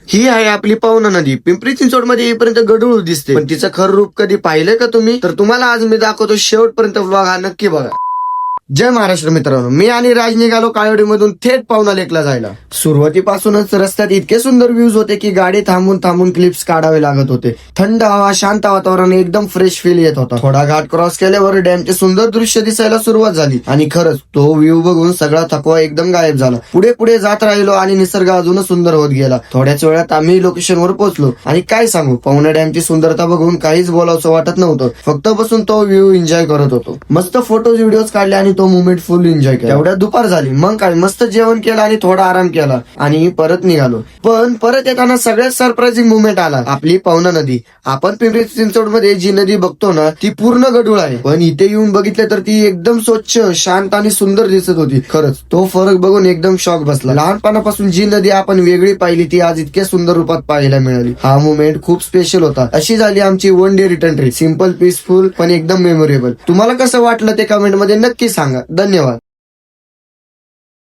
ही आहे आपली पवना नदी. पिंपरी चिंचवड मध्ये येईपर्यंत गढूळ दिसते, पण तिचं खरं रूप कधी पाहिलंय का तुम्ही? तर तुम्हाला आज मी दाखवतो, शेवटपर्यंत व्लॉग हा नक्की बघा. जय महाराष्ट्र मित्रांनो, मी आणि राज निघालो काळवडीमधून थेट पवना लेकला जायला. सुरुवातीपासूनच रस्त्यात इतके सुंदर व्ह्यूज होते की गाडी थांबून थांबून क्लिप्स काढावे लागत होते. थंड हवा, शांत वातावरण, एकदम फ्रेश फील येत होता. थोडा घाट क्रॉस केल्यावर डॅमचे सुंदर दृश्य दिसायला सुरुवात झाली आणि खरंच तो व्ह्यू बघून सगळा थकवा एकदम गायब झाला. पुढे पुढे जात राहिलो आणि निसर्ग अजूनच सुंदर होत गेला. थोड्याच वेळात आम्ही लोकेशनवर पोहोचलो आणि काय सांगू, पवना डॅमची सुंदरता बघून काहीच बोलावंसं वाटत नव्हतं. फक्त बसून तो व्ह्यू एन्जॉय करत होतो. मस्त फोटोज व्हिडिओज काढले आणि तो मुवमेंट फुल एन्जॉय केला. तेवढ्यात दुपार झाली. मग काय, मस्त जेवण केलं आणि थोडा आराम केला आणि परत निघालो. पण परत येताना सगळ्यात सरप्राइझिंग मुवमेंट आला. आपली पवना नदी. आपण पिंपरी चिंचवड मध्ये जी नदी बघतो ना, ती पूर्ण गढूळ आहे, पण इथे येऊन बघितलं तर ती एकदम स्वच्छ, शांत आणि सुंदर दिसत होती. खरंच तो फरक बघून एकदम शॉक बसला. लहानपणापासून जी नदी आपण वेगळी पाहिली ती आज इतक्या सुंदर रूपात पाहायला मिळाली. हा मुवमेंट खूप स्पेशल होता. अशी झाली आमची one day return trip. Simple, peaceful, पण एकदम मेमोरेबल. तुम्हाला कसं वाटलं ते कमेंट मध्ये नक्की सांगा. धन्यवाद.